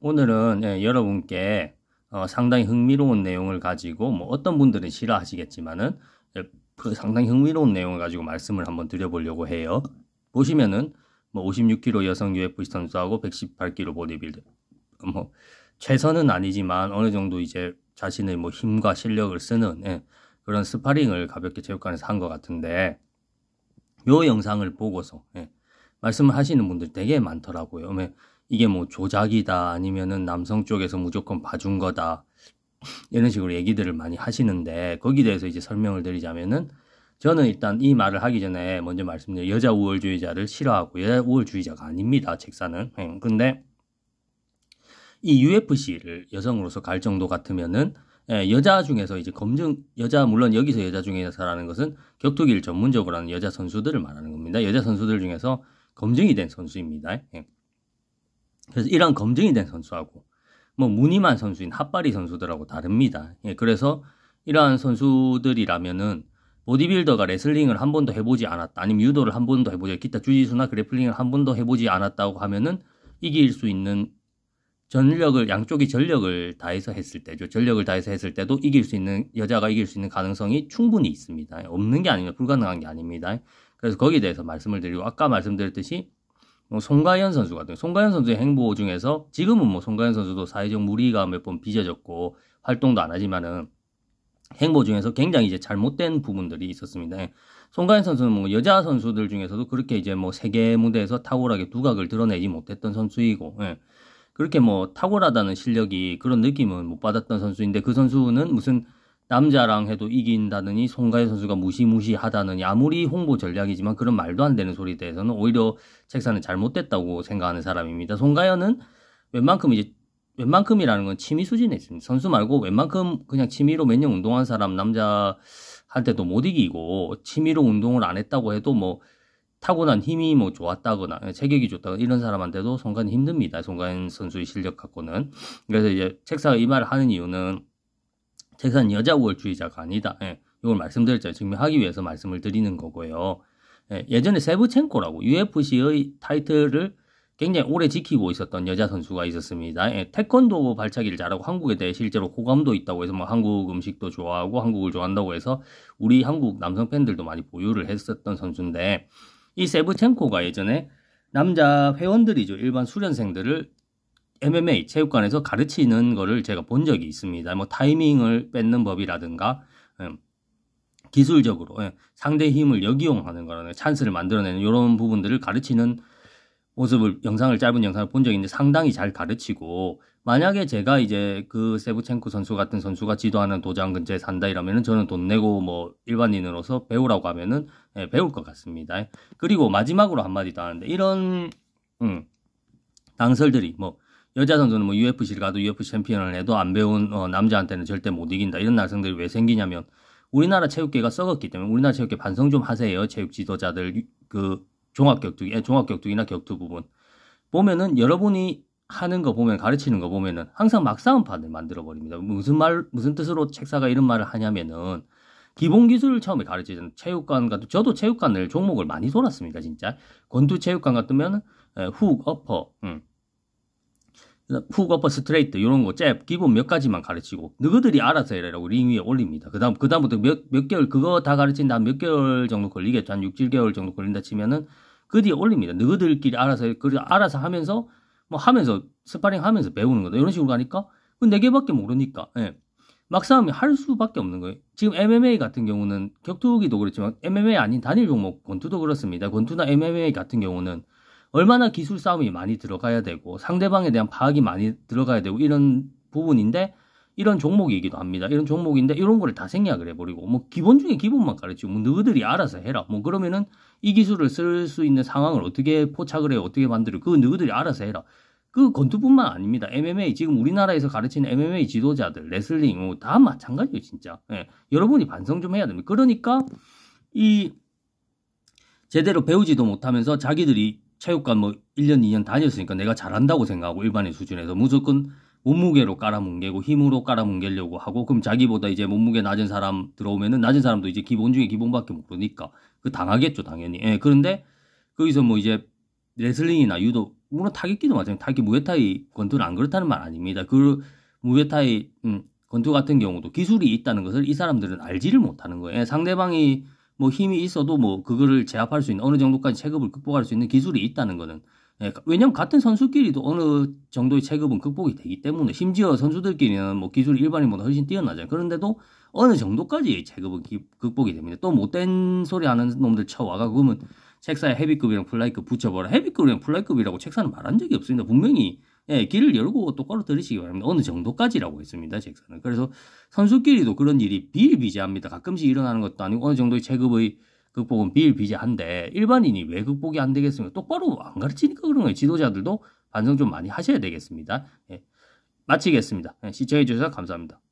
오늘은 여러분께 상당히 흥미로운 내용을 가지고 뭐 어떤 분들은 싫어하시겠지만은 그 상당히 흥미로운 내용을 가지고 말씀을 한번 드려보려고 해요. 보시면은 뭐 56kg 여성 UFC 선수하고 118kg 보디빌더 뭐 최선은 아니지만 어느 정도 이제 자신의 뭐 힘과 실력을 쓰는 그런 스파링을 가볍게 체육관에서 한 것 같은데 요 영상을 보고서 말씀을 하시는 분들 되게 많더라고요. 이게 뭐 조작이다 아니면은 남성 쪽에서 무조건 봐준 거다 이런 식으로 얘기들을 많이 하시는데 거기에 대해서 이제 설명을 드리자면은 저는 일단 이 말을 하기 전에 먼저 말씀드려요. 여자 우월주의자를 싫어하고 여자 우월주의자가 아닙니다. 책사는. 근데 이 UFC를 여성으로서 갈 정도 같으면은 여자 중에서 이제 물론 여기서 여자 중에서라는 것은 격투기를 전문적으로 하는 여자 선수들을 말하는 겁니다. 여자 선수들 중에서 검증이 된 선수입니다. 그래서 이런 검증이 된 선수하고 뭐 무늬만 선수인 핫바리 선수들하고 다릅니다. 그래서 이러한 선수들이라면은 보디빌더가 레슬링을 한 번도 해보지 않았다, 아니면 유도를 한 번도 해보지, 기타 주짓수나 그래플링을 한 번도 해보지 않았다고 하면은 이길 수 있는 양쪽이 전력을 다해서 했을 때죠. 전력을 다해서 했을 때도 여자가 이길 수 있는 가능성이 충분히 있습니다. 없는 게 아닙니다. 불가능한 게 아닙니다. 그래서 거기에 대해서 말씀을 드리고, 아까 말씀드렸듯이 송가연 선수 같은 송가연 선수의 행보 중에서 지금은 뭐 송가연 선수도 사회적 무리가 몇 번 빚어졌고 활동도 안 하지만은 행보 중에서 굉장히 이제 잘못된 부분들이 있었습니다. 송가연 선수는 뭐 여자 선수들 중에서도 그렇게 이제 뭐 세계 무대에서 탁월하게 두각을 드러내지 못했던 선수이고, 그렇게 뭐 탁월하다는 실력이 그런 느낌은 못 받았던 선수인데, 그 선수는 무슨 남자랑 해도 이긴다느니 송가연 선수가 무시무시하다느니, 아무리 홍보 전략이지만 그런 말도 안 되는 소리에 대해서는 오히려 책사는 잘못됐다고 생각하는 사람입니다. 송가연은 웬만큼이라는 건 취미 수준에 있습니다. 선수 말고 웬만큼 그냥 취미로 몇 년 운동한 사람 남자한테도 못 이기고, 취미로 운동을 안 했다고 해도 뭐 타고난 힘이 뭐 좋았다거나 체격이 좋다거나 이런 사람한테도 송가연 힘듭니다. 송가연 선수의 실력 갖고는. 그래서 이제 책사가 이 말을 하는 이유는 책사는 여자 우월주의자가 아니다. 이걸 말씀드렸잖아요. 증명하기 위해서 말씀을 드리는 거고요. 예전에 세브첸코라고 UFC의 타이틀을 굉장히 오래 지키고 있었던 여자 선수가 있었습니다. 태권도 발차기를 잘하고 한국에 대해 실제로 호감도 있다고 해서 뭐 한국 음식도 좋아하고 한국을 좋아한다고 해서 우리 한국 남성 팬들도 많이 보유를 했었던 선수인데, 이 세브첸코가 예전에 남자 회원들이죠. 일반 수련생들을 MMA 체육관에서 가르치는 거를 제가 본 적이 있습니다. 뭐 타이밍을 뺏는 법이라든가 기술적으로 상대의 힘을 역이용하는 거라든가 찬스를 만들어내는 이런 부분들을 가르치는 모습을 짧은 영상을 본 적이 있는데 상당히 잘 가르치고, 만약에 제가 이제 그 세브첸코 선수 같은 선수가 지도하는 도장 근처에 산다 이러면은 저는 돈 내고 뭐 일반인으로서 배우라고 하면은 배울 것 같습니다. 그리고 마지막으로 한마디 더 하는데, 이런 당설들이 뭐 여자 선수는 뭐 UFC를 가도 UFC 챔피언을 해도 안 배운 남자한테는 절대 못 이긴다, 이런 narrativ들이 왜 생기냐면 우리나라 체육계가 썩었기 때문에. 우리나라 체육계 반성 좀 하세요. 체육 지도자들 종합격투기나 격투 부분 보면은 여러분이 하는 거 보면, 가르치는 거 보면은 항상 막싸움판을 만들어 버립니다. 무슨 뜻으로 책사가 이런 말을 하냐면은 기본 기술을 처음에 가르치잖아요. 체육관 같은, 저도 체육관을 종목을 많이 돌았습니다. 진짜 권투 체육관 같으면 훅 어퍼 스트레이트 이런 거 잽 기본 몇 가지만 가르치고 너희들이 알아서 해라라고 링 위에 올립니다. 그다음부터 몇 개월 그거 다 가르친다 몇 개월 정도 걸리겠죠. 한 6, 7개월 정도 걸린다 치면은 그 뒤에 올립니다. 너희들끼리 알아서 하면서 스파링 하면서 배우는 거다. 이런 식으로 가니까 그 4개밖에 모르니까 막싸움이 할 수밖에 없는 거예요. 지금 MMA 같은 경우는 격투기도 그렇지만 MMA 아닌 단일 종목 권투도 그렇습니다. 권투나 MMA 같은 경우는 얼마나 기술 싸움이 많이 들어가야 되고 상대방에 대한 파악이 많이 들어가야 되고 이런 부분인데, 이런 종목이기도 합니다. 이런 종목인데 이런 거를 다 생략을 해버리고 뭐 기본 중에 기본만 가르치고 뭐 너희들이 알아서 해라. 뭐 그러면은 이 기술을 쓸 수 있는 상황을 어떻게 포착을 해요? 어떻게 만들어요? 그거 너희들이 알아서 해라. 그 권투뿐만 아닙니다. MMA 지금 우리나라에서 가르치는 MMA 지도자들, 레슬링 다 마찬가지예요. 진짜. 여러분이 반성 좀 해야 됩니다. 그러니까 제대로 배우지도 못하면서 자기들이 체육관 뭐 1년, 2년 다녔으니까 내가 잘한다고 생각하고 일반인 수준에서 무조건 몸무게로 깔아뭉개고 힘으로 깔아뭉개려고 하고, 그럼 자기보다 이제 몸무게 낮은 사람 들어오면은 낮은 사람도 이제 기본 중에 기본밖에 모르니까 그 당하겠죠, 당연히. 그런데 거기서 뭐 이제 레슬링이나 유도 물론 타격기도 마찬가지. 타격기 무에타이 권투는 안 그렇다는 말 아닙니다. 그 무에타이 권투 같은 경우도 기술이 있다는 것을 이 사람들은 알지를 못하는 거예요. 상대방이 뭐 힘이 있어도 뭐 그거를 제압할 수 있는 어느 정도까지 체급을 극복할 수 있는 기술이 있다는 거는 왜냐면 같은 선수끼리도 어느 정도의 체급은 극복이 되기 때문에 심지어 선수들끼리는 뭐 기술이 일반인보다 훨씬 뛰어나잖아요. 그런데도 어느 정도까지 체급은 극복이 됩니다. 또 못된 소리 하는 놈들 쳐와가 그러면 책사에 헤비급이랑 플라이급 붙여버려. 헤비급이랑 플라이급이라고 책사는 말한 적이 없습니다. 분명히 길을 열고 똑바로 들으시기 바랍니다. 어느 정도까지라고 했습니다. 책사는. 그래서 선수끼리도 그런 일이 비일비재합니다. 가끔씩 일어나는 것도 아니고 어느 정도의 체급의 극복은 비일비재한데 일반인이 왜 극복이 안 되겠습니까? 똑바로 안 가르치니까 그런 거예요. 지도자들도 반성 좀 많이 하셔야 되겠습니다. 마치겠습니다. 시청해 주셔서 감사합니다.